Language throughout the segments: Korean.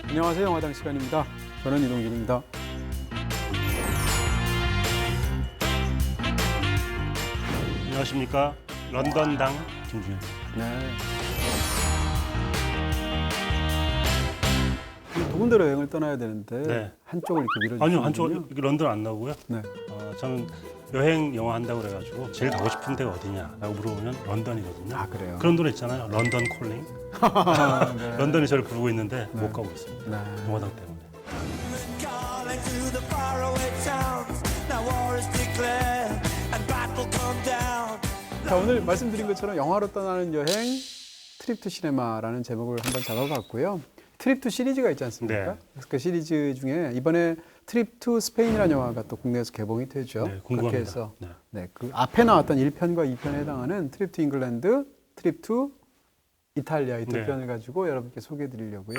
안녕하세요. 영화당 시간입니다. 저는 이동길입니다. 안녕하십니까. 런던당 김준현. 네. 두 군데로 여행을 떠나야 되는데 네. 한쪽을 이렇게 밀어주시군요. 아니요, 한쪽 런던 안 나오고요. 네. 저는 여행 영화 한다고 그래가지고 제일 가고 싶은 데가 어디냐라고 물어보면 런던이거든요. 아, 그래요? 그런 노래 있잖아요. 런던 콜링. 네. 런던이 저를 부르고 있는데 못 가고 있습니다. 네. 영화당 때문에. Calling to the faraway towns. Now war is declared and battle come down. 자, 오늘 말씀드린 것처럼 영화로 떠나는 여행 트립 투 시네마라는 제목을 한번 잡아봤고요. 트립 투 시리즈가 있지 않습니까? 네. 그래서 그 시리즈 중에 이번에 트립 투 스페인이라는 영화가 또 국내에서 개봉이 되죠. 네, 궁금합니다. 그렇게 해서 네. 그 앞에 나왔던 1편과 2편에 해당하는 트립 투 잉글랜드, 트립 투 이탈리아 이 두 네. 편을 가지고 여러분께 소개해 드리려고요.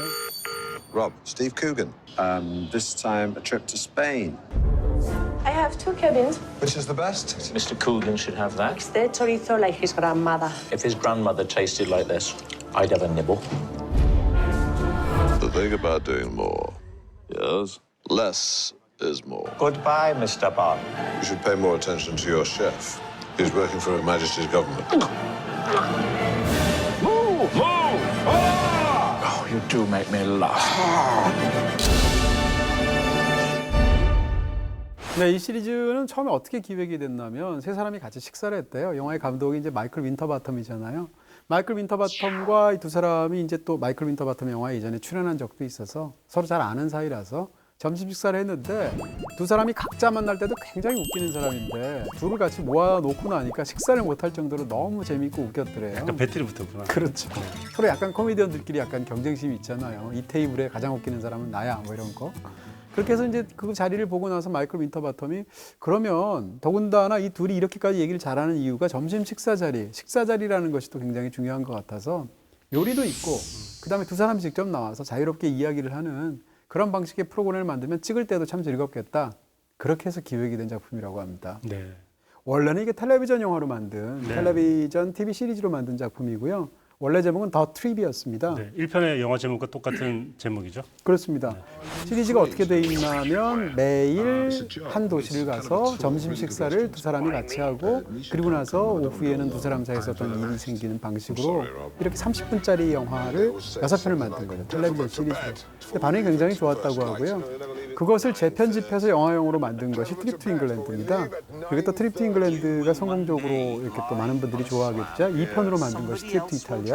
Rob, Steve Coogan. This time a trip to Spain. I have two cabins. Which is the best? Mr. Coogan should have that. It's the chorizo like his grandmother. If his grandmother tasted like this, I'd have a nibble. The thing about doing more, yes, less is more. Goodbye, Mr. Bond. You should pay more attention to your chef. He's working for Her Majesty's government. Oh, you do make me laugh. 네, 이 시리즈는 처음에 어떻게 기획이 됐냐면 세 사람이 같이 식사를 했대요. 영화의 감독이 이제 마이클 윈터바텀이잖아요. 마이클 윈터바텀과 이 두 사람이 이제 또 마이클 윈터바텀 영화에 이전에 출연한 적도 있어서 서로 잘 아는 사이라서 점심 식사를 했는데 두 사람이 각자 만날 때도 굉장히 웃기는 사람인데 둘을 같이 모아놓고 나니까 식사를 못할 정도로 너무 재밌고 웃겼더래요. 약간 배틀이 붙었구나. 그렇죠. 서로 약간 코미디언들끼리 약간 경쟁심이 있잖아요. 이 테이블에 가장 웃기는 사람은 나야 뭐 이런 거. 그렇게 해서 이제 그 자리를 보고 나서 마이클 윈터바텀이 그러면 더군다나 이 둘이 이렇게까지 얘기를 잘하는 이유가 점심 식사 자리라는 것이 또 굉장히 중요한 것 같아서 요리도 있고 그다음에 두 사람이 직접 나와서 자유롭게 이야기를 하는 그런 방식의 프로그램을 만들면 찍을 때도 참 즐겁겠다. 그렇게 해서 기획이 된 작품이라고 합니다. 네. 원래는 이게 텔레비전 영화로 만든 텔레비전 TV 시리즈로 만든 작품이고요. 원래 제목은 더 트립이었습니다. 네. 1편의 영화 제목과 똑같은 제목이죠. 그렇습니다. 시리즈가 어떻게 돼 있냐면 매일 한 도시를 가서 점심 식사를 두 사람이 같이 하고 그리고 나서 오후에는 두 사람 사이에서 어떤 일이 생기는 방식으로 이렇게 30분짜리 영화를 6편을 만든 거죠. 텔레비전 시리즈로. 근데 반응이 굉장히 좋았다고 하고요. 그것을 재편집해서 영화용으로 만든 것이 트립 투 잉글랜드입니다. 그리고 또 트립 투 잉글랜드가 성공적으로 이렇게 또 많은 분들이 좋아하겠죠. 2편으로 만든 것이 트립 투 이탈리아.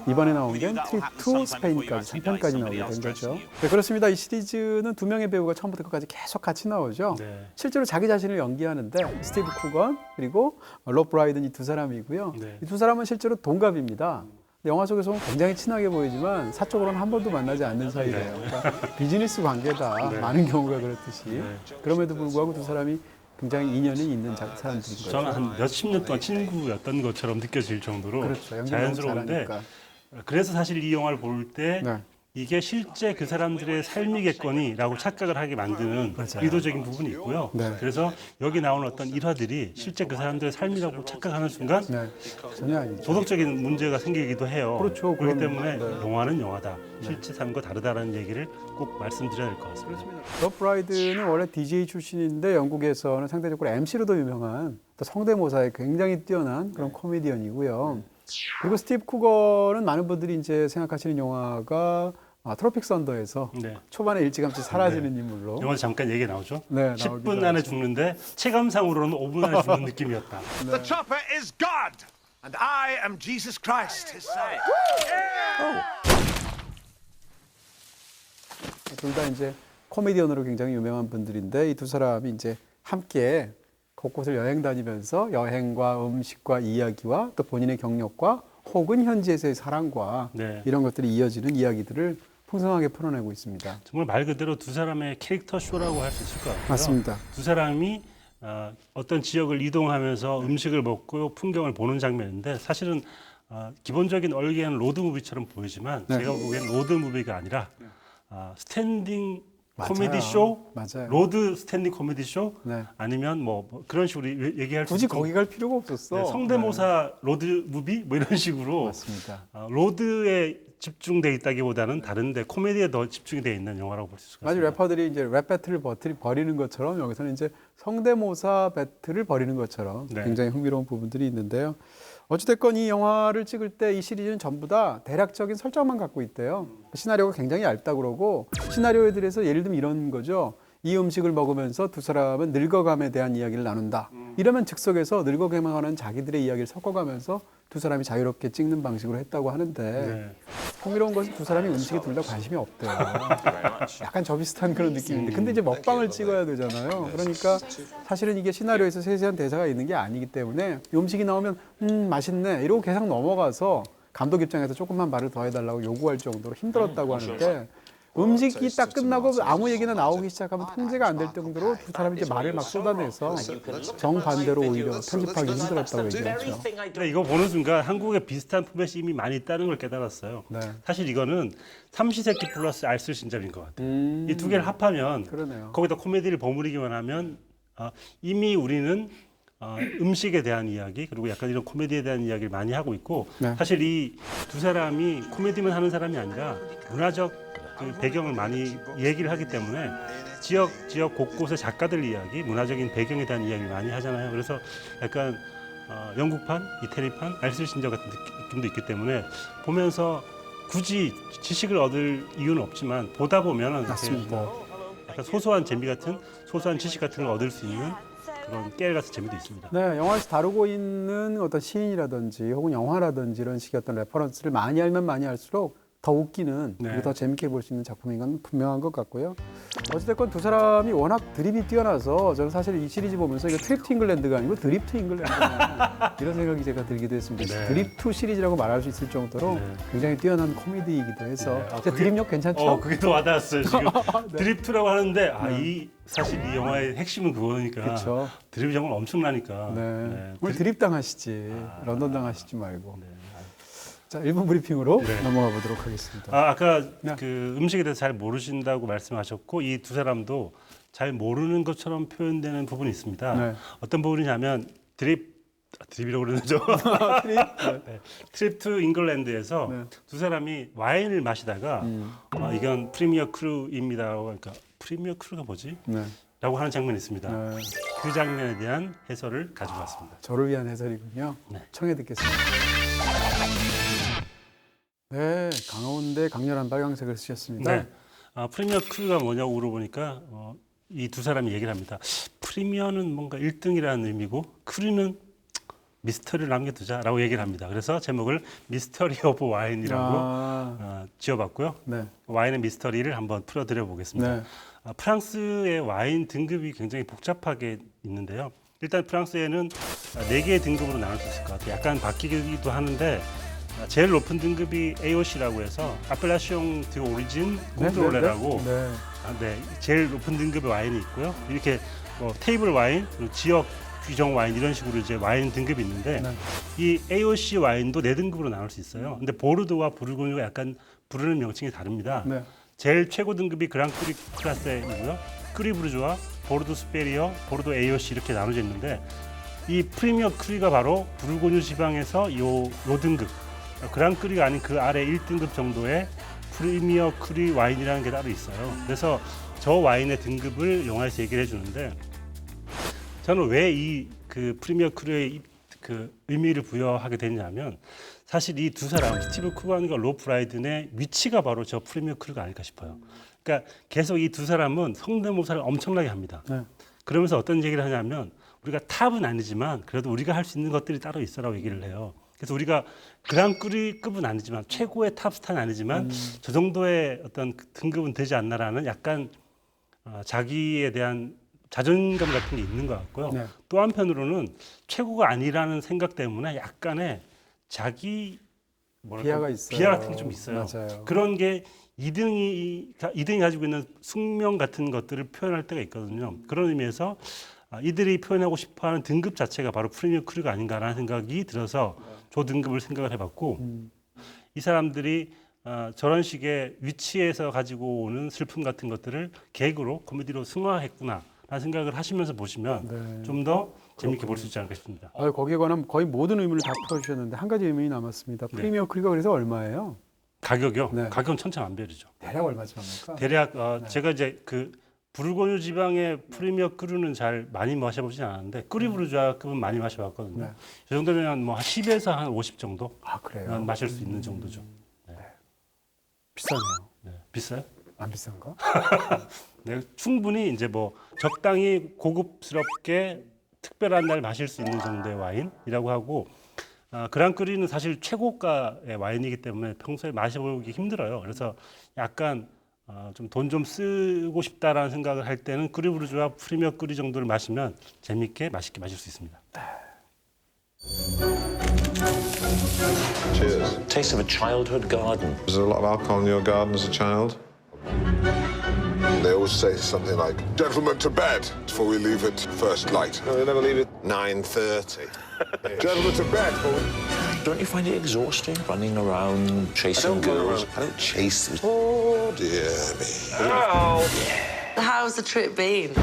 이번에 나온 게 트립 투 스페인까지 3편까지 나오게 된 거죠. 네, 그렇습니다. 이 시리즈는 두 명의 배우가 처음부터 끝까지 계속 같이 나오죠. 네. 실제로 자기 자신을 연기하는데 스티브 쿠건 그리고 롭 브라이든 이 두 사람이고요. 네. 이 두 사람은 실제로 동갑입니다. 영화 속에서는 굉장히 친하게 보이지만 사적으로는 한 번도 만나지 않는 사이래요. 그러니까 비즈니스 관계다. 많은 경우가 그렇듯이. 그럼에도 불구하고 두 사람이 굉장히 인연이 있는 사람들인 거죠. 저는 한 몇십 년 동안 친구였던 것처럼 느껴질 정도로 그렇죠. 연기 너무 자연스러운데 잘하니까. 그래서 사실 이 영화를 볼 때 네. 이게 실제 그 사람들의 삶이겠거니라고 착각을 하게 만드는 의도적인 부분이 있고요. 네. 그래서 여기 나오는 어떤 일화들이 실제 그 사람들의 삶이라고 착각하는 순간 네, 전혀 아니죠. 도덕적인 문제가 생기기도 해요. 그렇죠. 그렇기 그럼, 때문에 네. 영화는 영화다. 실제 삶과 다르다는 얘기를 꼭 말씀드려야 될 것 같습니다. 롭 브라이든은 원래 DJ 출신인데 영국에서는 상대적으로 MC로도 유명한 또 성대모사에 굉장히 뛰어난 그런 코미디언이고요. 그리고 스티브 쿠거는 많은 분들이 이제 생각하시는 영화가 트로픽 선더에서 네. 초반에 일찌감치 사라지는 인물로 영화에 잠깐 얘기 나오죠. 네, 10분 나오기도 안에 하죠. 죽는데 체감상으로는 5분 안에 죽는 느낌이었다. The chopper is God, and I am Jesus Christ, his son. 둘 다 이제 코미디언으로 굉장히 유명한 분들인데 이 두 사람이 이제 함께 곳곳을 여행 다니면서 여행과 음식과 이야기와 또 본인의 경력과 혹은 현지에서의 사랑과 네. 이런 것들이 이어지는 이야기들을 풍성하게 풀어내고 있습니다. 정말 말 그대로 두 사람의 캐릭터 쇼라고 할 수 있을 것 같아요. 맞습니다. 두 사람이 어떤 지역을 이동하면서 음식을 먹고 풍경을 보는 장면인데 사실은 기본적인 얼개는 로드무비처럼 보이지만 네. 제가 보기엔 로드무비가 아니라 스탠딩 맞아요. 코미디 쇼, 맞아요. 로드 스탠딩 코미디 쇼, 네. 아니면 뭐 그런 식으로 얘기할 수 굳이 있고 거기 갈 필요가 없었어. 성대모사 로드 무비 뭐 이런 식으로 맞습니다. 로드의 집중돼 있다기보다는 다른데 코미디에 더 집중이 돼 있는 영화라고 볼 수 있을 것 마치 같습니다. 래퍼들이 이제 랩 배틀을 벌이는 것처럼 여기서는 이제 성대모사 배틀을 벌이는 것처럼 네. 굉장히 흥미로운 부분들이 있는데요. 어찌됐건 이 영화를 찍을 때 이 시리즈는 전부 다 대략적인 설정만 갖고 있대요. 시나리오가 굉장히 얇다 그러고 시나리오에 대해서 예를 들면 이런 거죠. 이 음식을 먹으면서 두 사람은 늙어감에 대한 이야기를 나눈다. 이러면 즉석에서 늙어가는 자기들의 이야기를 섞어가면서 두 사람이 자유롭게 찍는 방식으로 했다고 하는데 네. 흥미로운 것은 두 사람이 음식에 둘 다 관심이 없대요. 약간 저 비슷한 그런 느낌인데 근데 이제 먹방을 찍어야 되잖아요. 그러니까 사실은 이게 시나리오에서 세세한 대사가 있는 게 아니기 때문에 이 음식이 나오면 맛있네 이러고 계속 넘어가서 감독 입장에서 조금만 말을 더 해달라고 요구할 정도로 힘들었다고 하는데 음식이 딱 끝나고 아무 얘기나 나오기 시작하면 통제가 안 될 정도로 두 사람이 이제 말을 막 쏟아내서 정반대로 오히려 편집하기 힘들었다고 얘기했죠. 근데 이거 보는 순간 한국에 비슷한 포맷이 이미 많이 있다는 걸 깨달았어요. 네. 사실 이거는 삼시세끼 플러스 알쓸신잡인 것 같아요. 이 두 개를 합하면 그러네요. 거기다 코미디를 버무리기만 하면 이미 우리는 음식에 대한 이야기 그리고 약간 이런 코미디에 대한 이야기를 많이 하고 있고 네. 사실 이 두 사람이 코미디만 하는 사람이 아니라 문화적 그 배경을 많이 얘기를 하기 때문에 지역 곳곳의 작가들 이야기, 문화적인 배경에 대한 이야기를 많이 하잖아요. 그래서 약간 영국판, 이태리판, 알쓸신잡 같은 느낌도 있기 때문에 보면서 굳이 지식을 얻을 이유는 없지만 보다 보면은 이렇게 뭐 약간 소소한 재미 같은 소소한 지식 같은 걸 얻을 수 있는 그런 깨알 같은 재미도 있습니다. 네, 영화에서 다루고 있는 어떤 시인이라든지 혹은 영화라든지 이런 식의 어떤 레퍼런스를 많이 알면 많이 할수록 더 웃기는 네. 그리고 더 재밌게 볼 수 있는 작품인 건 분명한 것 같고요. 어찌됐건 두 사람이 워낙 드립이 뛰어나서 저는 사실 이 시리즈 보면서 이거 트립트 잉글랜드가 아니고 드립트 잉글랜드가 이런 생각이 제가 들기도 했습니다. 네. 드립트 시리즈라고 말할 수 있을 정도로 네. 굉장히 뛰어난 코미디이기도 해서 네. 진짜 드립력 괜찮죠? 그게 더 와닿았어요. 지금 네. 드립트라고 하는데 사실 이 영화의 핵심은 그거니까 그렇죠. 드립이 정말 엄청나니까. 네. 네. 오늘 드립 당하시지 런던 당하시지 말고. 자, 1분 브리핑으로 넘어가 보도록 하겠습니다. 아까 네. 그 음식에 대해서 잘 모르신다고 말씀하셨고 이 두 사람도 잘 모르는 것처럼 표현되는 부분이 있습니다. 네. 어떤 부분이냐면 드립이라고 그러는죠. 트립 투 잉글랜드에서 네. 두 사람이 와인을 마시다가 이건 프리미어 크루입니다. 그러니까 프리미어 크루가 뭐지? 네. 라고 하는 장면이 있습니다. 네. 그 장면에 대한 해설을 가지고 왔습니다. 저를 위한 해설이군요. 네. 청해 듣겠습니다. 네, 강원대 강렬한 빨강색을 쓰셨습니다. 네. 프리미어 크루가 뭐냐고 물어보니까 이 두 사람이 얘기를 합니다. 프리미어는 뭔가 1등이라는 의미고 크루는 미스터리를 남겨두자라고 얘기를 합니다. 그래서 제목을 미스터리 오브 와인이라고 지어봤고요. 네. 와인의 미스터리를 한번 풀어드려 보겠습니다. 네. 프랑스의 와인 등급이 굉장히 복잡하게 있는데요. 일단 프랑스에는 4개의 등급으로 나눌 수 있을 것 같아요. 약간 바뀌기도 하는데 제일 높은 등급이 AOC라고 해서 아펠라시옹 드 오리진 콘트롤레라고 제일 높은 등급의 와인이 있고요. 이렇게 테이블 와인, 그리고 지역 규정 와인 이런 식으로 이제 와인 등급이 있는데 이 AOC 와인도 4등급으로 나눌 수 있어요. 근데 보르도와 부르고뉴가 약간 부르는 명칭이 다릅니다. 네. 제일 최고 등급이 그랑크리 클라세이고요. 크리 부르주와 보르도 스페리어, 보르도 AOC 이렇게 나눠져 있는데 이 프리미어 크리가 바로 부르고뉴 지방에서 요 등급 그랑크리가 아닌 그 아래 1등급 정도의 프리미어 크리 와인이라는 게 따로 있어요. 그래서 저 와인의 등급을 영화에서 얘기를 해주는데 저는 왜 이 그 프리미어 크리의 그 의미를 부여하게 됐냐면 사실 이 두 사람 스티브 쿠간과 로프 라이든의 위치가 바로 저 프리미어 크리가 아닐까 싶어요. 그러니까 계속 이 두 사람은 성대모사를 엄청나게 합니다. 네. 그러면서 어떤 얘기를 하냐면 우리가 탑은 아니지만 그래도 우리가 할 수 있는 것들이 따로 있어라고 얘기를 해요. 그래서 우리가 그랑크리급은 아니지만 최고의 탑스타는 아니지만 저 정도의 어떤 등급은 되지 않나라는 약간 자기에 대한 자존감 같은 게 있는 것 같고요. 네. 또 한편으로는 최고가 아니라는 생각 때문에 약간의 자기 비하가 있어요. 비하 같은 게 좀 있어요. 맞아요. 그런 게 2등이 가지고 있는 숙명 같은 것들을 표현할 때가 있거든요. 그런 의미에서 이들이 표현하고 싶어하는 등급 자체가 바로 프리미어 크루가 아닌가라는 생각이 들어서 저 등급을 생각을 해봤고 이 사람들이 저런 식의 위치에서 가지고 오는 슬픔 같은 것들을 개그로 코미디로 승화했구나라는 생각을 하시면서 보시면 좀 더 재밌게 볼 수 있지 않을까 싶습니다. 거기에 관한 거의 모든 의문을 다 풀어주셨는데 한 가지 의문이 남았습니다. 프리미어 크리가 그래서 얼마예요? 가격이요? 네. 가격은 천차만별이죠. 대략 얼마쯤 합니까? 대략 제가 이제 그 부르고뉴 지방의 프리미어 크루는 잘 많이 마셔보진 않았는데 크리브루자급은 많이 마셔봤거든요. 네. 이 정도면 뭐 10에서 한 50 정도 아 그래요? 마실 수 있는 정도죠. 비싸네요. 네. 비싸요? 안 비싼가? 네, 충분히 이제 뭐 적당히 고급스럽게 특별한 날 마실 수 있는 정도의 와인이라고 하고 그랑크리는 사실 최고가의 와인이기 때문에 평소에 마셔보기 힘들어요. 그래서 약간 좀 돈 좀 쓰고 싶다라는 생각을 할 때는 크리브루즈와 프리미어 크리 정도를 마시면 재밌게 맛있게 마실 수 있습니다. Cheers. Taste of a childhood garden. Was there a lot of alcohol in your garden as a child? They always say something like, "Gentlemen to bed," before we leave it first light. No, they never leave it. 9:30. Gentlemen to bed. Don't you find it exhausting running around chasing girls? I don't chase them. Oh, dear me. How's the trip been?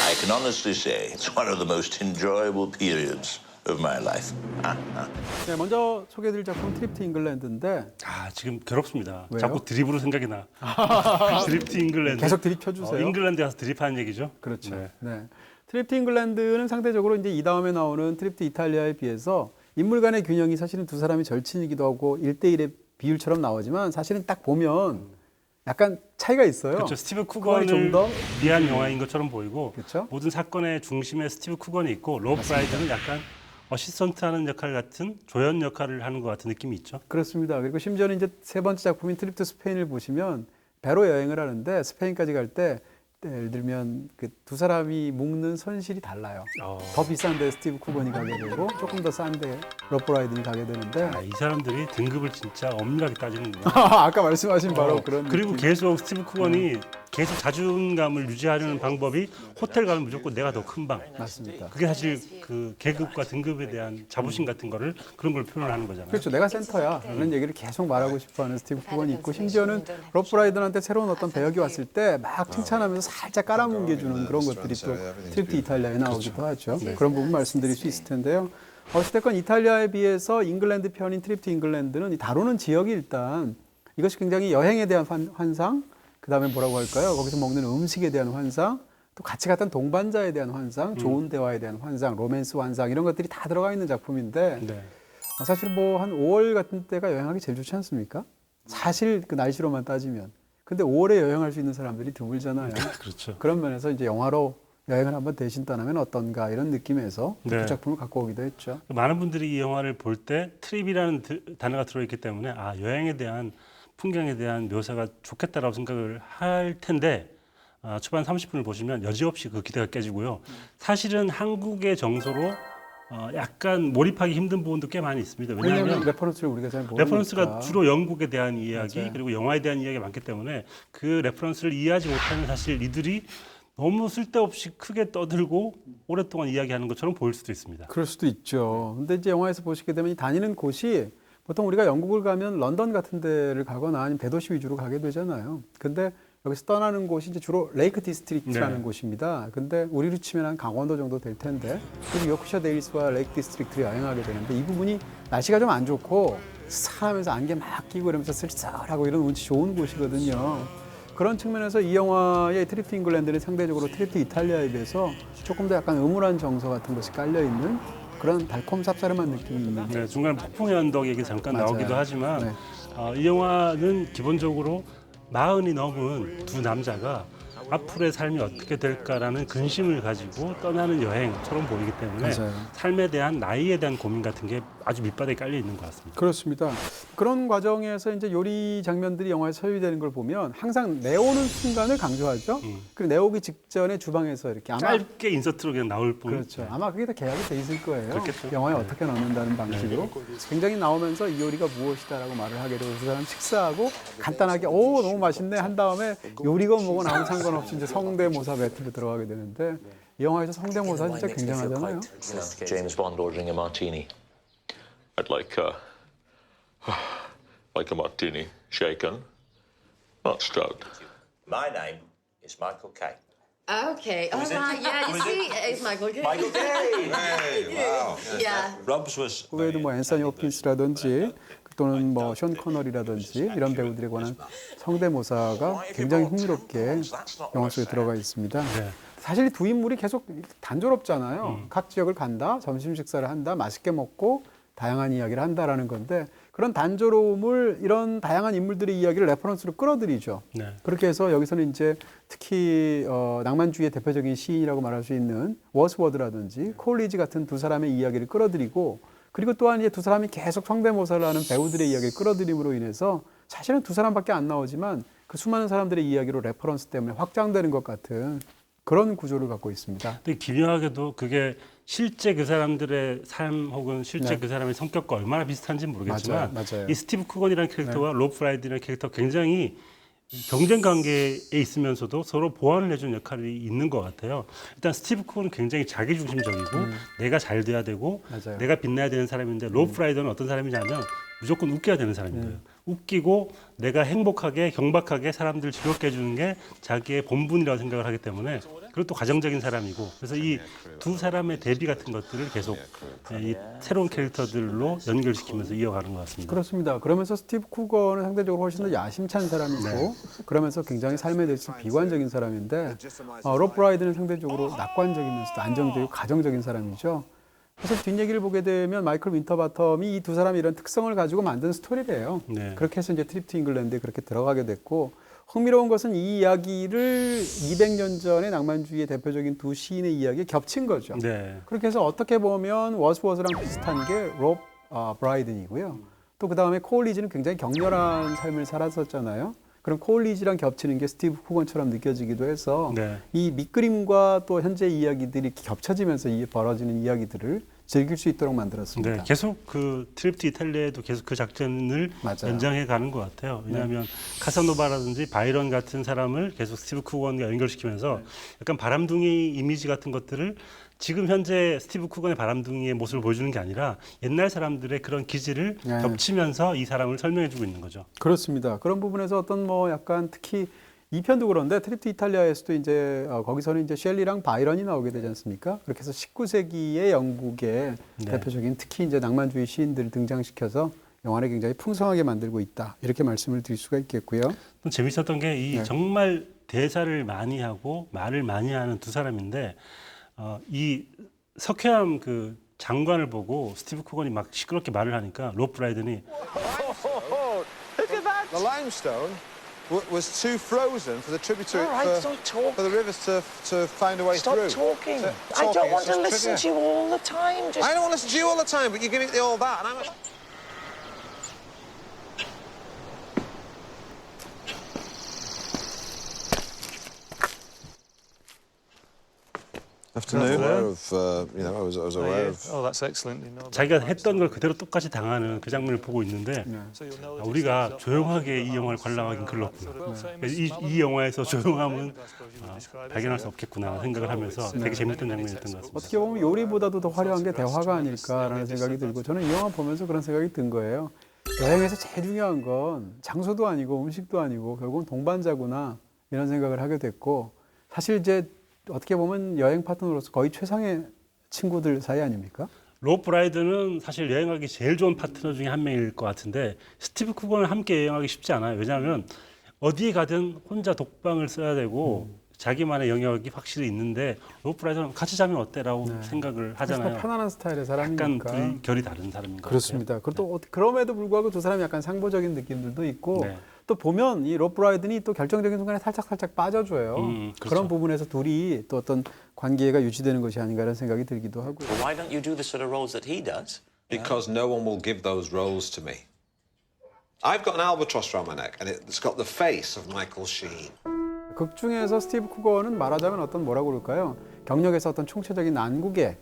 I can honestly say it's one of the most enjoyable periods of my life. 네, 먼저 소개해드릴 작품 트립 투 잉글랜드인데 지금 괴롭습니다. 왜요? 자꾸 드립으로 생각이 나. 드립 투 잉글랜드. 계속 드립 펴주세요. 잉글랜드 가서 드립하는 얘기죠. 그렇죠. 네. 네. 트립 투 잉글랜드는 상대적으로 이제 이 다음에 나오는 트립 투 이탈리아에 비해서 인물 간의 균형이 사실은 두 사람이 절친이기도 하고 1대1의 비율처럼 나오지만 사실은 딱 보면 약간 차이가 있어요. 그렇죠. 스티브 쿠건이 쿠건을 좀 더 위한 영화인 것처럼 보이고 그렇죠. 모든 사건의 중심에 스티브 쿠건이 있고 로브 브라이드는 약간 어시스턴트하는 역할 같은 조연 역할을 하는 것 같은 느낌이 있죠. 그렇습니다. 그리고 심지어는 이제 세 번째 작품인 트립 투 스페인을 보시면 배로 여행을 하는데 스페인까지 갈 때 예를 들면 그 두 사람이 묶는 선실이 달라요. 더 비싼데 스티브 쿠건이 가게 되고 조금 더 싼데 로브 브라이든이 가게 되는데 이 사람들이 등급을 진짜 엄밀하게 따지는구나. 아까 말씀하신 바로 그런 그리고 느낌. 계속 스티브 쿠건이 계속 자존감을 유지하려는 방법이 호텔 가면 무조건 내가 더 큰 방. 맞습니다. 그게 사실 그 계급과 등급에 대한 자부심 같은 거를 그런 걸 표현하는 거잖아요. 그렇죠. 내가 센터야. 라는 얘기를 계속 말하고 싶어하는 스티브 쿠건이 있고 심지어는 로브 브라이든한테 새로운 어떤 배역이 왔을 때 막 칭찬하면서 살짝 깔아뭉개주는 그런 것들이 또 트립 투 이탈리아에 나오기도 하죠. 그런 부분 말씀드릴 수 있을 텐데요. 어찌됐건 이탈리아에 비해서 잉글랜드 편인 트립 투 잉글랜드는 이 다루는 지역이 일단 이것이 굉장히 여행에 대한 환상, 그 다음에 뭐라고 할까요? 거기서 먹는 음식에 대한 환상, 또 같이 갔던 동반자에 대한 환상, 좋은 대화에 대한 환상, 로맨스 환상 이런 것들이 다 들어가 있는 작품인데 네. 사실 뭐 한 5월 같은 때가 여행하기 제일 좋지 않습니까? 사실 그 날씨로만 따지면. 근데 5월에 여행할 수 있는 사람들이 드물잖아요. 그렇죠. 그런 면에서 이제 영화로 여행을 한번 대신 떠나면 어떤가 이런 느낌에서 네. 그 작품을 갖고 오기도 했죠. 많은 분들이 이 영화를 볼 때 트립이라는 단어가 들어있기 때문에 여행에 대한 풍경에 대한 묘사가 좋겠다라고 생각을 할 텐데 초반 30분을 보시면 여지없이 그 기대가 깨지고요. 사실은 한국의 정서로 약간 몰입하기 힘든 부분도 꽤 많이 있습니다. 왜냐하면 왜냐하면 레퍼런스를 우리가 잘 모르니까. 레퍼런스가 주로 영국에 대한 이야기 맞아요. 그리고 영화에 대한 이야기가 많기 때문에 그 레퍼런스를 이해하지 못하는 사실 이들이 너무 쓸데없이 크게 떠들고 오랫동안 이야기하는 것처럼 보일 수도 있습니다. 그럴 수도 있죠. 근데 이제 영화에서 보시게 되면 이 다니는 곳이 보통 우리가 영국을 가면 런던 같은 데를 가거나 아니면 대도시 위주로 가게 되잖아요. 근데 여기서 떠나는 곳이 이제 주로 레이크 디스트릭트라는 네. 곳입니다. 근데 우리로 치면 한 강원도 정도 될 텐데 그리고 요크셔 데일스와 레이크 디스트릭트를 여행하게 되는데 이 부분이 날씨가 좀 안 좋고 스산하면서 안개 막 끼고 이러면서 쓸쓸하고 이런 운치 좋은 곳이거든요. 그런 측면에서 이 영화의 트립 투 잉글랜드는 상대적으로 트립 투 이탈리아에 비해서 조금 더 약간 음울한 정서 같은 것이 깔려있는 그런 달콤 쌉싸름한 느낌이 있는 네, 중간에 폭풍의 언덕 얘기 잠깐 맞아요. 나오기도 하지만 네. 이 영화는 기본적으로 40이 넘은 두 남자가 앞으로의 삶이 어떻게 될까라는 근심을 가지고 떠나는 여행처럼 보이기 때문에 맞아요. 삶에 대한 나이에 대한 고민 같은 게 아주 밑바닥에 깔려 있는 것 같습니다. 그렇습니다. 그런 과정에서 이제 요리 장면들이 영화에 서유되는 걸 보면 항상 내오는 순간을 강조하죠. 그리고 내오기 직전에 주방에서 이렇게 아마 짧게 인서트로 그냥 나올 뿐. 그렇죠. 아마 그게 다 계약이 돼 있을 거예요. 그렇겠죠. 영화에 네. 어떻게 넣는다는 방식으로 굉장히 나오면서 이 요리가 무엇이다라고 말을 하게 되고 그 사람 식사하고 간단하게 오 너무 맛있네 한 다음에 요리건 뭐건 아무 상관없이 이제 성대모사 배틀로 들어가게 되는데 이 영화에서 성대모사 진짜 굉장하잖아요. James Bond ordering a martini. I'd like a martini, shaken, not stout. My name is Michael Caine. Okay, all right, yeah, you see, it's Michael Caine. Michael Caine! Yeah. Rob's was 그 외에도 뭐 앤서니 호핀스라든지 또는 뭐 션 커널이라든지 이런 배우들에 관한 성대모사가 굉장히 흥미롭게 영화 속에 들어가 있습니다. 네. 사실 두 인물이 계속 단조롭잖아요. 각 지역을 간다, 점심 식사를 한다, 맛있게 먹고 다양한 이야기를 한다라는 건데 그런 단조로움을 이런 다양한 인물들의 이야기를 레퍼런스로 끌어들이죠. 네. 그렇게 해서 여기서는 이제 특히 낭만주의의 대표적인 시인이라고 말할 수 있는 워스워드라든지 콜리지 같은 두 사람의 이야기를 끌어들이고 그리고 또한 이제 두 사람이 계속 성대모사를 하는 배우들의 이야기를 끌어들임으로 인해서 사실은 두 사람밖에 안 나오지만 그 수많은 사람들의 이야기로 레퍼런스 때문에 확장되는 것 같은 그런 구조를 갖고 있습니다. 근데 기묘하게도 그게 실제 그 사람들의 삶 혹은 실제 네. 그 사람의 성격과 얼마나 비슷한지 모르겠지만 맞아요. 이 스티브 쿠건이라는 캐릭터와 로프 라이드라는 캐릭터 굉장히 경쟁 관계에 있으면서도 서로 보완을 해주는 역할이 있는 것 같아요. 일단 스티브 쿠건은 굉장히 자기중심적이고 내가 잘 돼야 되고 맞아요. 내가 빛나야 되는 사람인데 로프 라이더는 어떤 사람이냐면 무조건 웃겨야 되는 사람인 거예요. 웃기고 내가 행복하게 경박하게 사람들 즐겁게 해주는 게 자기의 본분이라고 생각을 하기 때문에 그리고 또 가정적인 사람이고 그래서 이 두 사람의 대비 같은 것들을 계속 이 새로운 캐릭터들로 연결시키면서 이어가는 것 같습니다. 그렇습니다. 그러면서 스티브 쿠거는 상대적으로 훨씬 더 야심찬 사람이고 그러면서 굉장히 삶에 대해서 비관적인 사람인데 로프 라이드는 상대적으로 낙관적이면서도 안정적이고 가정적인 사람이죠. 사실 뒷얘기를 보게 되면 마이클 윈터바텀이 이 두 사람이 이런 특성을 가지고 만든 스토리래요. 네. 그렇게 해서 이제 트립 투 잉글랜드에 그렇게 들어가게 됐고 흥미로운 것은 이 이야기를 200년 전의 낭만주의의 대표적인 두 시인의 이야기에 겹친 거죠. 네. 그렇게 해서 어떻게 보면 워스워드랑 비슷한 게 롭 브라이든이고요. 또 그 다음에 코올리지는 굉장히 격렬한 삶을 살았었잖아요. 그럼 코올리지랑 겹치는 게 스티브 쿠건처럼 느껴지기도 해서 네. 이 밑그림과 또 현재 이야기들이 겹쳐지면서 벌어지는 이야기들을 즐길 수 있도록 만들었습니다. 네, 계속 그 트립 투 이탈리아에도 계속 그 작전을 맞아요. 연장해 가는 것 같아요. 왜냐하면 카사노바라든지 바이런 같은 사람을 계속 스티브 쿠건과 연결시키면서 약간 바람둥이 이미지 같은 것들을 지금 현재 스티브 쿠건의 바람둥이의 모습을 보여주는 게 아니라 옛날 사람들의 그런 기질을 네. 겹치면서 이 사람을 설명해주고 있는 거죠. 그렇습니다. 그런 부분에서 어떤 뭐 약간 특히 이 편도 그런데 트립 투 이탈리아에서도 이제 거기서는 이제 셸리랑 바이런이 나오게 되지 않습니까? 그렇게 해서 19세기의 영국의 네. 대표적인 특히 이제 낭만주의 시인들을 등장시켜서 영화를 굉장히 풍성하게 만들고 있다. 이렇게 말씀을 드릴 수가 있겠고요. 또 재밌었던 게 이 네. 정말 대사를 많이 하고 말을 많이 하는 두 사람인데 이 석회암 그 장관을 보고 스티브 쿠건이 막 시끄럽게 말을 하니까 로프 라이든이 The limestone was too frozen for the tributary for the rivers to find a way through. talking. I don't want to listen to you all the time. I don't want to listen to you all the time, but you're giving me all that, and I'm. Afternoon. Aware of, I was aware of. Oh, that's excellent. You know 자기가 했던 걸 그대로 똑같이 당하는 그 장면을 보고 있는데 우리가 조용하게 이 영화를 관람하긴 글렀구나. 이 영화에서 조용함은 발견할 수 없겠구나 생각을 하면서 되게 재밌던 장면이었던 것 같습니다. 어떻게 보면 요리보다도 더 화려한 게 대화가 아닐까라는 생각이 들고 저는 이 영화 보면서 그런 생각이 든 거예요. 여행에서 제일 중요한 건 장소도 아니고 음식도 아니고 결국은 동반자구나 이런 생각을 하게 됐고 사실 이제 어떻게 보면 여행 파트너로서 거의 최상의 친구들 사이 아닙니까? 로프 라이드는 사실 여행하기 제일 좋은 파트너 중에 한 명일 것 같은데 스티브 쿠건을 함께 여행하기 쉽지 않아요. 왜냐하면 어디에 가든 혼자 독방을 써야 되고 자기만의 영역이 확실히 있는데 로프 라이드는 같이 자면 어때라고 생각을 하잖아요. 편안한 스타일의 약간 사람이니까. 결이 다른 사람인 것 그렇습니다. 그리고 또 그럼에도 불구하고 두 사람이 약간 상보적인 느낌들도 있고 네. 또 보면 이 로프 라이든이 또 결정적인 순간에 살짝 빠져줘요. 그렇죠. 그런 부분에서 둘이 또 어떤 관계가 유지되는 것이 아닌가라는 생각이 들기도 하고요. Well, why don't you do the sort of roles that he does? Because no one will give those roles to me. I've got an albatross around my neck, and it's got the face of Michael Sheen. 극 중에서 스티브 쿠거는 말하자면 어떤 뭐라고 그럴까요? 경력에서 어떤 총체적인 난국에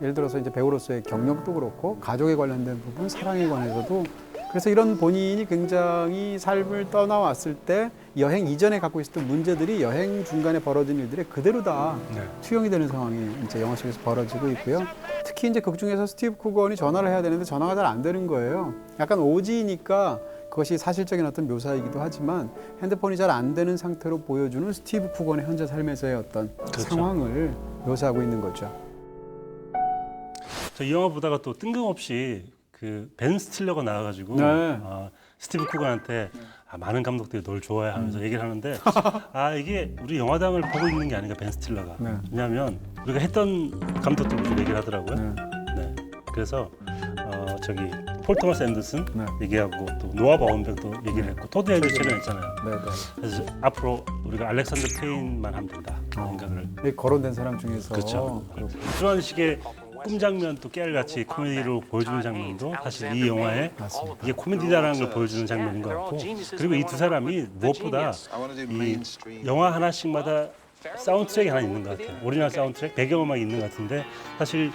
예를 들어서 이제 배우로서의 경력도 그렇고 가족에 관련된 부분, 사랑에 관해서도 그래서 이런 본인이 굉장히 삶을 떠나왔을 때 여행 이전에 갖고 있었던 문제들이 여행 중간에 벌어진 일들에 그대로 다 투영이 되는 상황이 이제 영화 속에서 벌어지고 있고요. 특히 이제 극 중에서 스티브 쿠건이 전화를 해야 되는데 전화가 잘 안 되는 거예요. 약간 오지니까 그것이 사실적인 어떤 묘사이기도 하지만 핸드폰이 잘 안 되는 상태로 보여주는 스티브 쿠건의 현재 삶에서의 어떤 상황을 묘사하고 있는 거죠. 저 이 영화 보다가 또 뜬금없이 그 벤 스틸러가 나와가지고 네. 스티브 쿠건한테 많은 감독들이 널 좋아해 하면서 얘기를 하는데 이게 우리 영화당을 보고 있는 게 아닌가 벤 스틸러가. 네. 왜냐하면 우리가 했던 감독들 위주로 얘기를 하더라고요. 네. 그래서 저기 폴 토마스 앤더슨 네. 얘기하고 또 노아 바운백도 얘기를 했고 토드 헨리 출연했잖아요. 네, 네. 그래서 앞으로 우리가 알렉산더 페인만 하면 된다 생각을. 이 거론된 사람 중에서 그렇죠. 그런 식의 꿈 장면 또 깨알같이 코미디로 보여주는 장면도 사실 이 영화에 이게 코미디다라는 걸 보여주는 장면인 것 같고 그리고 이 두 사람이 무엇보다 이 영화 하나씩마다 사운드 트랙이 하나 있는 것 같아요. 오리지널 사운드 트랙, 배경음악이 있는 것 같은데 사실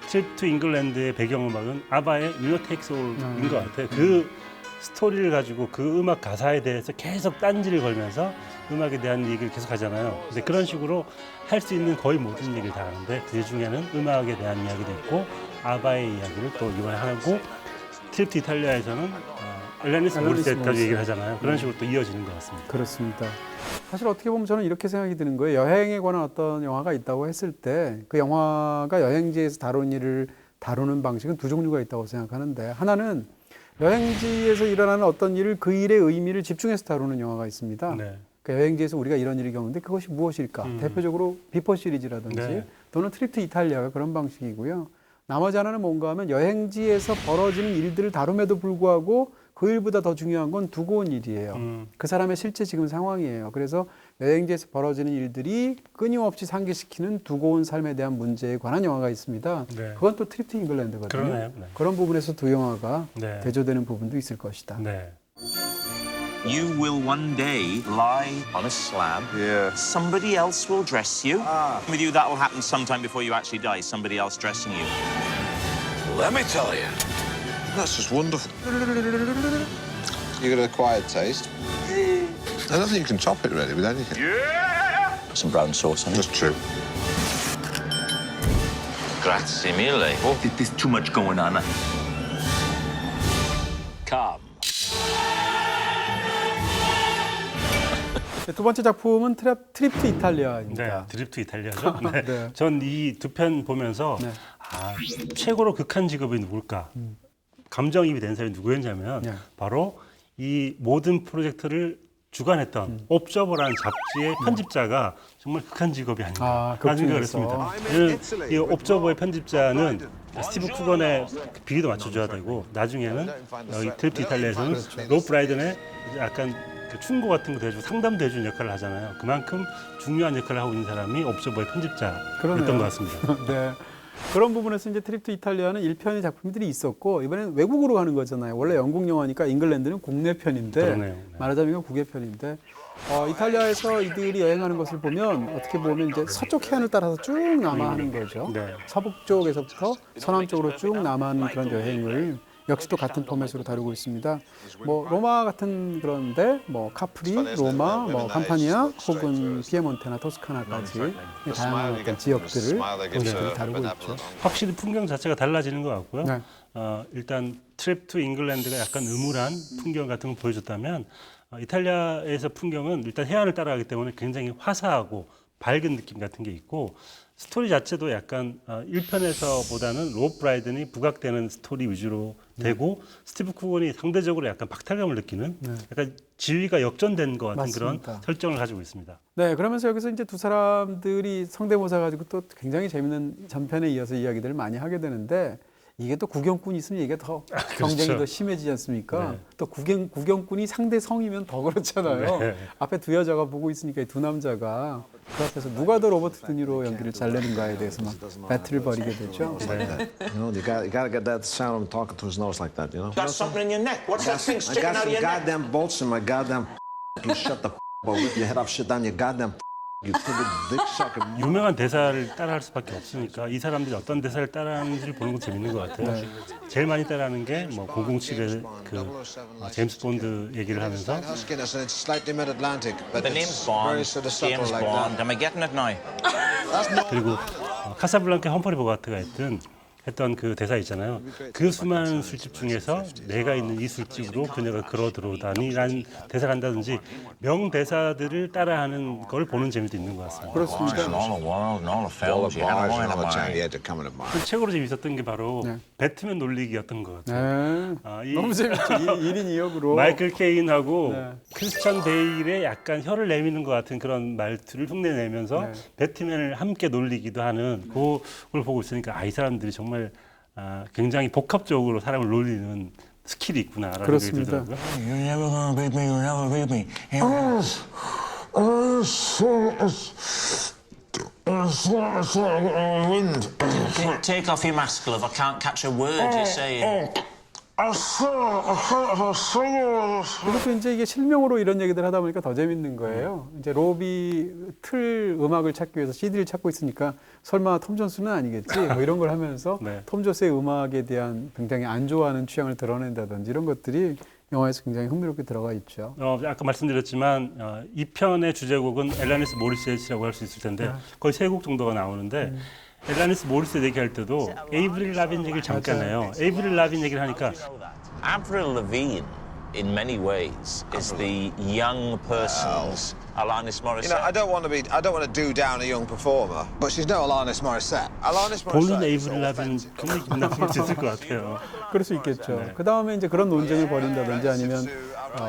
트립 투 잉글랜드의 배경음악은 아바의 위너 테이크스 올인 것 같아요. 그 스토리를 가지고 그 음악 가사에 대해서 계속 딴지를 걸면서 음악에 대한 얘기를 계속 하잖아요. 근데 그런 식으로 할 수 있는 거의 모든 얘기를 다 하는데 그 중에는 음악에 대한 이야기도 있고 아바의 이야기를 또 이번에 하고 트립 투 이탈리아에서는 엘레니스 모리셋까지 얘기를 하잖아요. 그런 식으로 또 이어지는 것 같습니다. 그렇습니다. 사실 어떻게 보면 저는 이렇게 생각이 드는 거예요. 여행에 관한 어떤 영화가 있다고 했을 때 그 영화가 여행지에서 다룬 일을 다루는 방식은 두 종류가 있다고 생각하는데 하나는 여행지에서 일어나는 어떤 일을 그 일의 의미를 집중해서 다루는 영화가 있습니다. 네. 그러니까 여행지에서 우리가 이런 일을 겪는데 그것이 무엇일까? 대표적으로 비포 시리즈라든지 네. 또는 트립 투 이탈리아가 그런 방식이고요. 나머지 하나는 뭔가 하면 여행지에서 벌어지는 일들을 다룸에도 불구하고 그 일보다 더 중요한 건 두고 온 일이에요. 그 사람의 실제 지금 상황이에요. 그래서 여행지에서 벌어지는 일들이 끊임없이 상기시키는 두고 온 삶에 대한 문제에 관한 영화가 있습니다. 네. 그건 또 트립 투 잉글랜드거든요. 그러네요. 네. 그런 부분에서 두 영화가 네. 대조되는 부분도 있을 것이다. 네. You will one day lie on a slab. Yeah. Somebody else will dress you. With you, that will happen sometime before you actually die. Somebody else dressing you. Let me tell you, that's just wonderful. You got an acquired taste. I don't think you can top it really with anything. Some brown sauce on it. Just true. Grazie mille. Oh, there's too much going on. Come. 두 번째 작품은 트립 투 네, 이탈리아입니다. 드립 투 이탈리아죠. 네. 네. 전 이 두 편 보면서 네. 최고로 극한 직업이 누굴까? 감정이입이 된 사람이 누구였냐면 네. 바로 이 모든 프로젝트를 주관했던 옵저버라는 잡지의 편집자가 정말 극한 직업이 아닌가 라는 생각을 했습니다. 이 옵저버의 편집자는 스티브 쿠건의 비리도 맞춰줘야 되고 나중에는 여기 트립 투 이탈리아에서는 로프 브라이든의 약간 그 충고 같은 거 대주고 상담도 해주는 역할을 하잖아요. 그만큼 중요한 역할을 하고 있는 사람이 옵저버의 편집자였던 것 같습니다. 네. 그런 부분에서 이제 트립 투 이탈리아는 1편의 작품들이 있었고 이번에는 외국으로 가는 거잖아요. 원래 영국 영화니까 잉글랜드는 국내 편인데 그러네요. 네. 말하자면 국외 편인데 이탈리아에서 이들이 여행하는 것을 보면 어떻게 보면 이제 서쪽 해안을 따라서 쭉 남하하는 거죠. 네. 서북 쪽에서부터 서남 쪽으로 쭉 남하하는 그런 여행을 역시 또 같은 포맷으로 다루고 있습니다. 뭐 로마 같은 그런데 뭐 카프리, 로마, 뭐 감파니아 혹은 피에몬테나 토스카나까지 다양한 어떤 지역들을 도시들을 다루고 있죠. 확실히 풍경 자체가 달라지는 것 같고요. 네. 일단 트립 투 잉글랜드가 약간 음울한 풍경 같은 걸 보여줬다면 이탈리아에서 풍경은 일단 해안을 따라가기 때문에 굉장히 화사하고 밝은 느낌 같은 게 있고 스토리 자체도 약간 1편에서보다는 로프 브라이든이 부각되는 스토리 위주로 되고 스티브 쿠건이 상대적으로 약간 박탈감을 느끼는 약간 지위가 역전된 것 같은 맞습니다. 그런 설정을 가지고 있습니다. 네, 그러면서 여기서 이제 두 사람들이 성대모사 가지고 또 굉장히 재밌는 전편에 이어서 이야기들을 많이 하게 되는데 이게 또 구경꾼이 있으면 이게 더 경쟁이 그렇죠. 더 심해지지 않습니까? 네. 또 구경꾼이 상대 성이면 더 그렇잖아요. 네. 앞에 두 여자가 보고 있으니까 이 두 남자가 그 앞에서 누가 더 로버트 드니로 연기를 잘 내는가에 대해서 막 배틀을 벌이게 되죠. You know, you gotta get that sound of him talking to his nose like that, you know? Got something in your neck. What's that thing I sticking got out of some your neck? goddamn bolts in my goddamn. You shut the up, rip your head off, shit down your goddamn. You pivot dick sucker. 유명한 대사를 따라할 수밖에 없으니까 이 사람들이 어떤 대사를 따라하는지를 보는 건 재밌는 것 같아요. 제일 많이 따라하는 게 뭐 007의 그 제임스 본드 얘기를 하면서 Husky, it's slightly mid-Atlantic, but The it's name's very Bond. sort of subtle James like Bond. that. Am I getting it now? 그리고 카사블랑카 험퍼리 보가트가 했던 했던 그 대사 있잖아요. 그 수많은 술집 중에서 내가 있는 이 술집으로 그녀가 걸어 들어오다니라는 대사를 한다든지 명대사들을 따라하는 걸 보는 재미도 있는 것 같습니다. 그렇습니다. all the world and all the All films the you had bars all and in all the mind. time you had to come and admire. 그 최고로 재밌었던 게 바로 네. 배트맨 놀리기였던 것 같아요. 네. 이 너무 재밌죠. 1인 2역으로. 마이클 케인하고 네. 크리스찬 베일의 약간 혀를 내미는 것 같은 그런 말투를 흉내내면서 네. 배트맨을 함께 놀리기도 하는 그걸 보고 있으니까 이 사람들이 정말 굉장히 복합적으로 사람을 놀리는 스킬이 있구나라는 그렇습니다. 생각이 들더라고요. You're never gonna beat me. You'll never beat me. Take off your mask, love. I can't catch a word you're saying. 그것도 이제 이게 실명으로 이런 얘기들 하다 보니까 더 재밌는 거예요. 이제 로비 틀 음악을 찾기 위해서 CD를 찾고 있으니까 설마 톰 존스는 아니겠지? 뭐 이런 걸 하면서 네. 톰 존스의 음악에 대한 굉장히 안 좋아하는 취향을 드러낸다든지 이런 것들이 영화에서 굉장히 흥미롭게 들어가 있죠. 아까 말씀드렸지만 이 편의 주제곡은 엘라니스 모리셋이라고 할 수 있을 텐데 거의 3곡 정도가 나오는데 엘라니스 모리셋 얘기할 때도 에이브릴 라빈 얘기를 잠깐 해요. 에이브릴 라빈 얘기를 하니까 Avril Lavigne, in many ways, is the young person's Alanis You Morissette. know, I don't want to do down a young performer, but she's no Alanis Morissette. Alanis 본인 Morissette. 에이브릴 라빈은 굉장히 기분 나쁠 수 있을 것 같아요. 그럴 수 있겠죠. 그 다음에 이제 그런 논쟁을 벌인다든지 아니면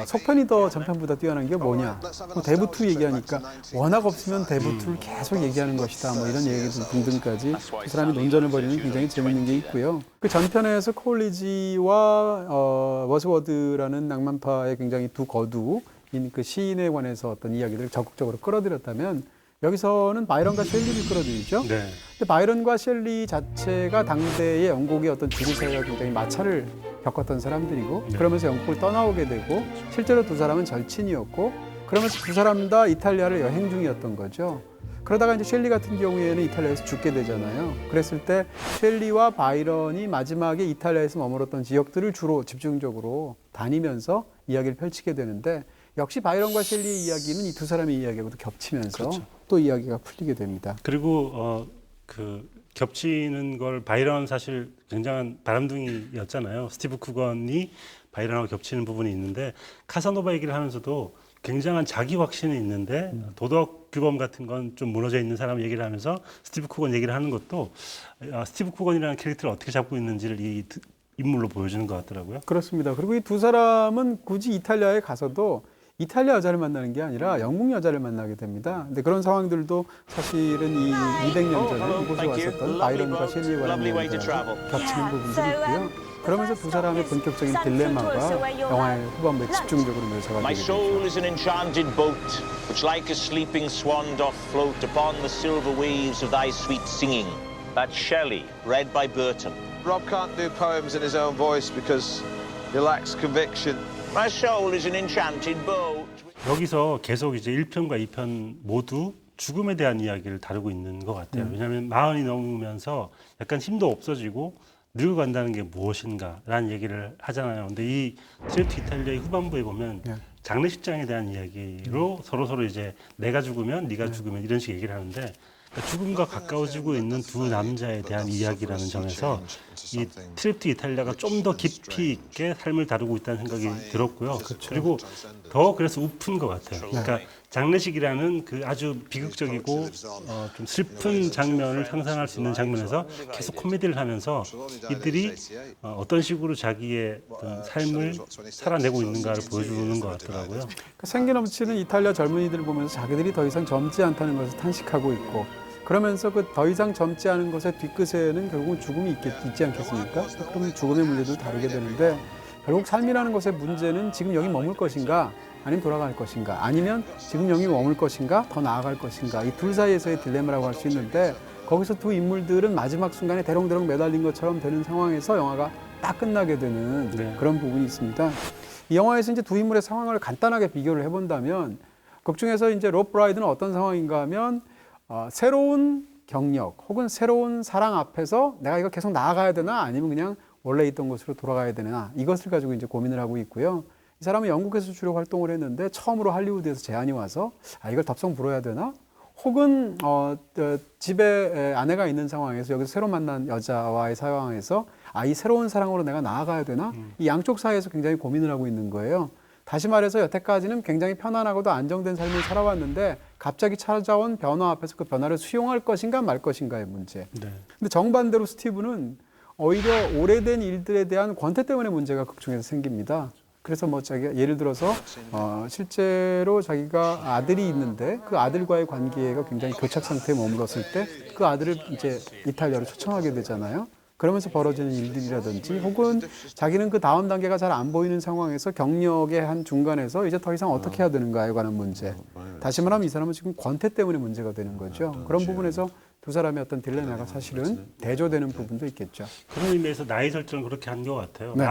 속편이 더 전편보다 뛰어난 게 뭐냐. 대부2 얘기하니까 워낙 없으면 대부2를 계속 얘기하는 것이다. 뭐 이런 얘기들 등등까지 그 사람이 논전을 벌이는 굉장히 재밌는 게 있고요. 그 전편에서 콜리지와 워스워드라는 낭만파의 굉장히 두 거두인 그 시인에 관해서 어떤 이야기들을 적극적으로 끌어들였다면 여기서는 바이런과 셸리를 끌어들이죠. 네. 근데 바이런과 셸리 자체가 당대의 영국의 어떤 주류 사회가 굉장히 마찰을 겪었던 사람들이고 그러면서 영국을 떠나오게 되고 실제로 두 사람은 절친이었고 그러면서 두 사람 다 이탈리아를 여행 중이었던 거죠. 그러다가 이제 셸리 같은 경우에는 이탈리아에서 죽게 되잖아요. 그랬을 때 셸리와 바이런이 마지막에 이탈리아에서 머물렀던 지역들을 주로 집중적으로 다니면서 이야기를 펼치게 되는데 역시 바이런과 셸리의 이야기는 이 두 사람의 이야기하고도 겹치면서 그렇죠. 또 이야기가 풀리게 됩니다. 그리고 그 겹치는 걸 바이런 사실 굉장한 바람둥이였잖아요. 스티브 쿠건이 바이런하고 겹치는 부분이 있는데 카사노바 얘기를 하면서도 굉장한 자기 확신이 있는데 도덕 규범 같은 건 좀 무너져 있는 사람 얘기를 하면서 스티브 쿠건 얘기를 하는 것도 스티브 쿠건이라는 캐릭터를 어떻게 잡고 있는지를 이 인물로 보여주는 것 같더라고요. 그렇습니다. 그리고 이 두 사람은 굳이 이탈리아에 가서도 이탈리아 여자를 만나는 게 아니라 영국 여자를 만나게 됩니다. 근데 그런 상황들도 사실은 이 200년 전에 이곳에 왔었던 바이런과 셸리에 관한 이야기들하고 겹치는 부분들이 있고요. 그러면서 두 사람의 본격적인 딜레마가 영화의 후반부에 집중적으로 묘사가 My 되게 soul 되죠. is an enchanted boat, which like a sleeping swan doth float upon the silver waves of thy sweet singing. That's Shelley, read by Burton. Rob can't do poems in his own voice because he lacks conviction. My soul is an enchanted boat. 여기서 계속 이제 1편과 2편 모두 죽음에 대한 이야기를 다루고 있는 것 같아요. 왜냐하면 40이 넘으면서 약간 힘도 없어지고 늙어간다는 게 무엇인가라는 얘기를 하잖아요. 근데 이 트립 이탈리아의 후반부에 보면 장례식장에 대한 이야기로 서로 이제 내가 죽으면 네가 죽으면 이런 식의 얘기를 하는데 그러니까 죽음과 가까워지고 있는 두 남자에 대한 이야기라는 점에서 이 트립 이탈리아가 좀 더 깊이 있게 삶을 다루고 있다는 생각이 들었고요. 그리고 더 그래서 우픈 것 같아요. 그러니까 장례식이라는 그 아주 비극적이고 좀 슬픈 장면을 상상할 수 있는 장면에서 계속 코미디를 하면서 이들이 어떤 식으로 자기의 어떤 삶을 살아내고 있는가를 보여주는 것 같더라고요. 생기 넘치는 이탈리아 젊은이들을 보면서 자기들이 더 이상 젊지 않다는 것을 탄식하고 있고 그러면서 그 더 이상 젊지 않은 것의 뒤끝에는 결국은 죽음이 있지 않겠습니까? 그럼 죽음의 문제도 다루게 되는데 결국 삶이라는 것의 문제는 지금 여기 머물 것인가 아니면 돌아갈 것인가 아니면 지금 여기 머물 것인가 더 나아갈 것인가 이 둘 사이에서의 딜레마라고 할 수 있는데 거기서 두 인물들은 마지막 순간에 대롱대롱 매달린 것처럼 되는 상황에서 영화가 딱 끝나게 되는 그런 부분이 있습니다. 이 영화에서 이제 두 인물의 상황을 간단하게 비교를 해본다면 극 중에서 이제 롭 브라이드는 어떤 상황인가 하면 새로운 경력 혹은 새로운 사랑 앞에서 내가 이거 계속 나아가야 되나 아니면 그냥 원래 있던 곳으로 돌아가야 되나 이것을 가지고 이제 고민을 하고 있고요. 이 사람은 영국에서 주로 활동을 했는데 처음으로 할리우드에서 제안이 와서 이걸 덥석 불어야 되나? 혹은 집에 아내가 있는 상황에서 여기서 새로 만난 여자와의 상황에서 이 새로운 사랑으로 내가 나아가야 되나? 이 양쪽 사이에서 굉장히 고민을 하고 있는 거예요. 다시 말해서 여태까지는 굉장히 편안하고도 안정된 삶을 살아왔는데 갑자기 찾아온 변화 앞에서 그 변화를 수용할 것인가 말 것인가의 문제. 근데 정반대로 스티브는 오히려 오래된 일들에 대한 권태 때문에 문제가 극중에서 생깁니다. 그래서 뭐 자기가 예를 들어서 실제로 자기가 아들이 있는데 그 아들과의 관계가 굉장히 교착 상태에 머물렀을 때 그 아들을 이제 이탈리아로 초청하게 되잖아요. 그러면서 벌어지는 일들이라든지 혹은 자기는 그 다음 단계가 잘 안 보이는 상황에서 경력의 한 중간에서 이제 더 이상 어떻게 해야 되는가에 관한 문제. 다시 말하면 이 사람은 지금 권태 때문에 문제가 되는 거죠. 그런 부분에서 두 사람의 어떤 딜레마가 사실은 대조되는 부분도 있겠죠. 그런 의미에서 나이 설정을 그렇게 한 것 같아요. 네.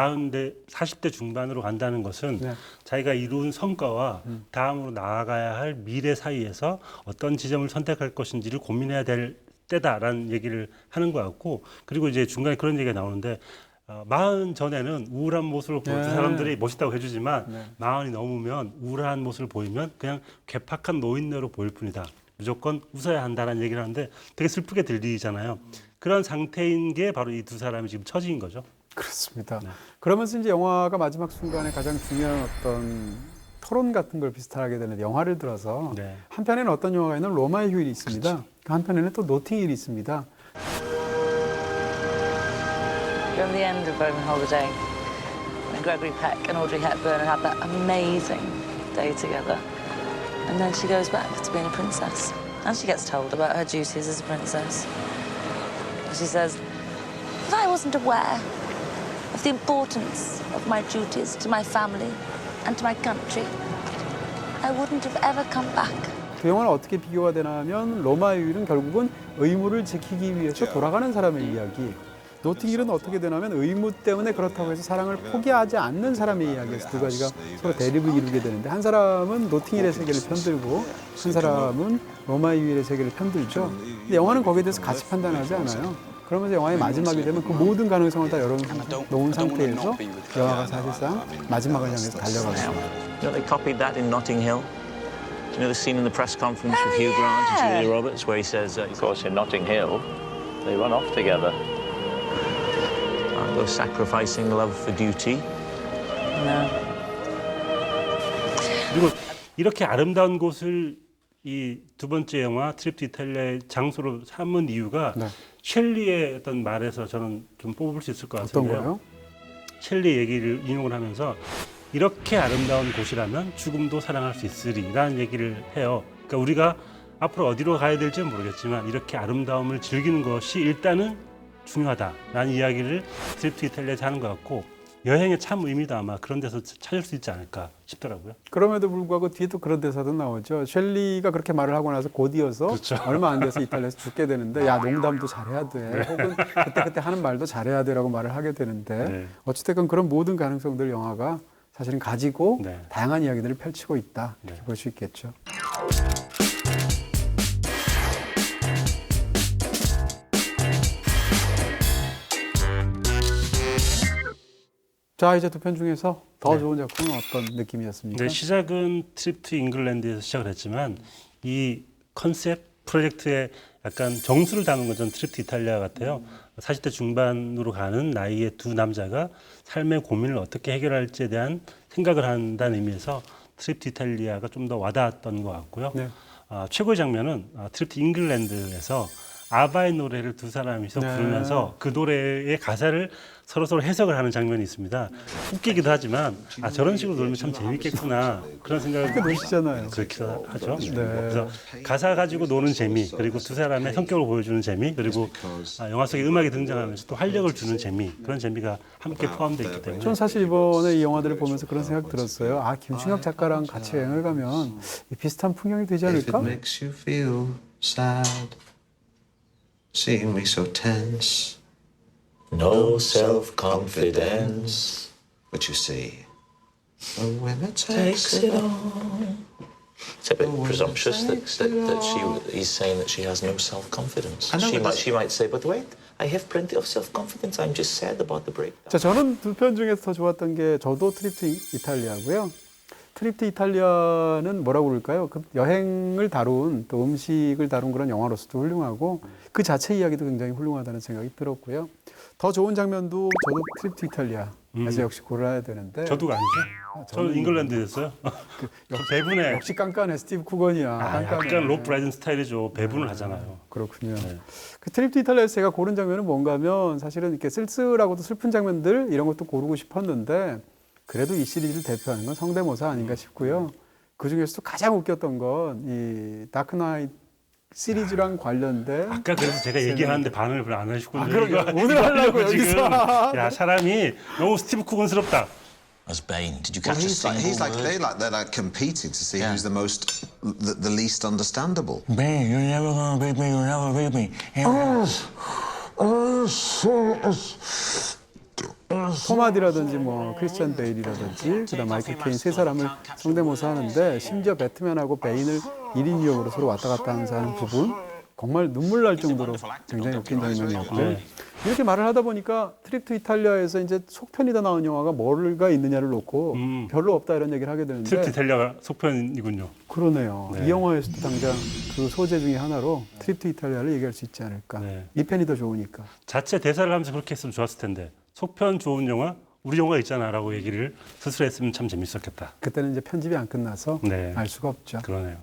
40대 중반으로 간다는 것은 네. 자기가 이룬 성과와 다음으로 나아가야 할 미래 사이에서 어떤 지점을 선택할 것인지를 고민해야 될 때다라는 얘기를 하는 것 같고, 그리고 이제 중간에 그런 얘기가 나오는데 40 전에는 우울한 모습을 보여준 네. 사람들이 멋있다고 해주지만 네. 40이 넘으면 우울한 모습을 보이면 그냥 괴팍한 노인네로 보일 뿐이다. 무조건 웃어야 한다라는 얘기를 하는데 되게 슬프게 들리잖아요. 그런 상태인 게 바로 이 두 사람이 지금 처지인 거죠. 그렇습니다. 그러면서 이제 영화가 마지막 순간에 가장 중요한 어떤 토론 같은 걸 비슷하게 되는데 영화를 들어서 네. 한편에는 어떤 영화가 있는 로마의 휴일이 있습니다. 그 한편에는 또 노팅힐이 있습니다. From the end of Roman Holiday, when Gregory Peck and Audrey Hepburn had that amazing day together. And then she goes back to being a princess. And she gets told about her duties as a princess. And she says, if I wasn't aware of the importance of my duties to my family and to my country, I wouldn't have ever come back. 두 영화는 어떻게 비교가 되냐면 로마의 휴일은 결국은 의무를 지키기 위해서 돌아가는 사람의 이야기. 노팅힐은 어떻게 되냐면 의무 때문에 그렇다고 해서 사랑을 포기하지 않는 사람의 이야기에서 두 가지가 서로 대립을 이루게 되는데 한 사람은 노팅힐의 세계를 편들고 한 사람은 로마의 휴일의 세계를 편들죠. 근데 영화는 거기에 대해서 같이 판단하지 않아요. 그러면서 영화의 마지막이 되면 그 모든 가능성을 다 열어놓은 상태에서 영화가 사실상 마지막을 향해서 달려가고 있습니다. You know, they copied that in Notting Hill. Do you know the scene in the press conference with Hugh Grant and Julia Roberts where he says, of course, in Notting Hill, they run off together. Aren't those sacrificing love for duty? No. 그리고 이렇게 아름다운 곳을 이 두 번째 영화 트립 투 이탈리아의 장소로 삼은 이유가 네. 셸리의 어떤 말에서 저는 좀 뽑을 수 있을 것 어떤 같은데요. 거요? 셸리 얘기를 인용을 하면서 이렇게 아름다운 곳이라면 죽음도 사랑할 수 있으리라는 얘기를 해요. 그러니까 우리가 앞으로 어디로 가야 될지는 모르겠지만 이렇게 아름다움을 즐기는 것이 일단은 중요하다라는 이야기를 트립 투 이탈리아에서 하는 것 같고 여행의 참 의미도 아마 그런 데서 찾을 수 있지 않을까 싶더라고요. 그럼에도 불구하고 뒤에 또 그런 대사도 나오죠. 셸리가 그렇게 말을 하고 나서 곧이어서 그렇죠. 얼마 안 돼서 이탈리아에서 죽게 되는데 야 농담도 잘해야 돼. 혹은 그때 하는 말도 잘해야 돼라고 말을 하게 되는데 네. 어찌됐건 그런 모든 가능성들 영화가 사실은 가지고 네. 다양한 이야기들을 펼치고 있다 이렇게 네. 볼 수 있겠죠. 자 이제 두 편 중에서 더 좋은 작품은 어떤 느낌이었습니까? 네, 시작은 트립 투 잉글랜드에서 시작을 했지만 이 컨셉 프로젝트에 약간 정수를 담은 건 전 트립 투 이탈리아 같아요. 40대 중반으로 가는 나이의 두 남자가 삶의 고민을 어떻게 해결할지에 대한 생각을 한다는 의미에서 트립 투 이탈리아가 좀 더 와닿았던 것 같고요. 네. 최고의 장면은 트립 투 잉글랜드에서 아바의 노래를 두 사람이서 네. 부르면서 그 노래의 가사를 서로 해석을 하는 장면이 있습니다. 웃기기도 하지만 저런 식으로 놀면 참 재밌겠구나 그런 생각을 그렇게 노시잖아요. 그렇기도 하죠. 네. 그래서 가사 가지고 노는 재미, 그리고 두 사람의 성격을 보여주는 재미, 그리고 영화 속에 음악이 등장하면서 또 활력을 주는 재미, 그런 재미가 함께 포함되어 있기 때문에 전 사실 이번에 이 영화들을 보면서 그런 생각 들었어요. 김충혁 작가랑 같이 여행을 가면 비슷한 풍경이 되지 If it 않을까? makes you feel sad, seeing me so tense, No self-confidence. but you see, a winner takes Takes it it all. all. It's a bit presumptuous that he's saying that she has no self-confidence. I know, but She might say, but wait, I have plenty of self-confidence. I'm just sad about the breakdown. 자, 저는 두 편 중에서 더 좋았던 게 저도 트립 투 이탈리아고요. 트립 투 이탈리아는 뭐라고 그럴까요? 그 여행을 다룬 또 음식을 다룬 그런 영화로서도 훌륭하고 그 자체 이야기도 굉장히 훌륭하다는 생각이 들었고요. 더 좋은 장면도 저도 트립 투 이탈리아에서 역시 골라야 되는데 저도 아니죠. 저는 잉글랜드였어요. 배분에 역시 깐깐해 스티브 쿠건이야. 깐깐해. 약간 로 브라이든 스타일이죠. 배분을 하잖아요. 그렇군요. 그 트립 투 이탈리아에서 제가 고른 장면은 뭔가 하면 사실은 이렇게 쓸쓸하고도 슬픈 장면들 이런 것도 고르고 싶었는데 그래도 이 시리즈를 대표하는 건 성대모사 아닌가 싶고요. 그중에서도 가장 웃겼던 건 이 다크 나이트 시리즈랑 관련된 아까 그래서 제가 얘기하는데 반응을 별로 안 하시군요. 그러게요. 오늘 하려고 지금. 여기서. 야, 사람이 너무 스티브 쿠건스럽다. As Bane, did you Well, catch a he's single word? they're like competing to see who's the most, the least understandable. Bane, you're never gonna beat me. You'll never beat me. 토마디라든지 뭐 크리스찬 베일이라든지 그다음 마이클 케인 세 사람을 성대모사 하는데 심지어 배트맨하고 베인을 1인 2역으로 서로 왔다 갔다 하는 부분 정말 눈물 날 정도로 굉장히 웃긴 장면이었고요. 이렇게 말을 하다 보니까 트립 투 이탈리아에서 이제 속편이다 나온 영화가 뭐가 있느냐를 놓고 별로 없다 이런 얘기를 하게 되는데 트립 투 이탈리아가 속편이군요. 그러네요. 네. 이 영화에서도 당장 그 소재 중에 하나로 트립 투 이탈리아를 얘기할 수 있지 않을까. 네. 이 편이 더 좋으니까. 자체 대사를 하면서 그렇게 했으면 좋았을 텐데 속편 좋은 영화 우리 영화 있잖아라고 얘기를 스스로 했으면 참 재밌었겠다. 그때는 이제 편집이 안 끝나서 네. 알 수가 없죠. 그러네요.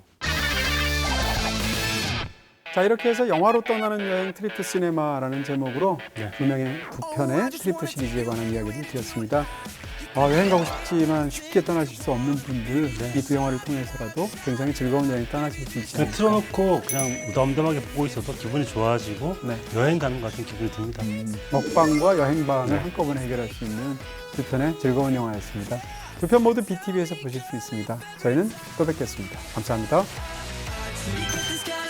자, 이렇게 해서 영화로 떠나는 여행 트립 투 시네마라는 제목으로 두 명의 두 편의 트립 투 시리즈에 관한 이야기를 드렸습니다. 여행 가고 싶지만 쉽게 떠나실 수 없는 분들 이 두 영화를 통해서라도 굉장히 즐거운 여행 떠나실 수 있지 그냥 않을까. 틀어놓고 그냥 무덤덤하게 보고 있어도 기분이 좋아지고 네. 여행 가는 것 같은 기분이 듭니다. 먹방과 여행방을 한꺼번에 해결할 수 있는 두 편의 즐거운 영화였습니다. 두 편 모두 BTV에서 보실 수 있습니다. 저희는 또 뵙겠습니다. 감사합니다. This guy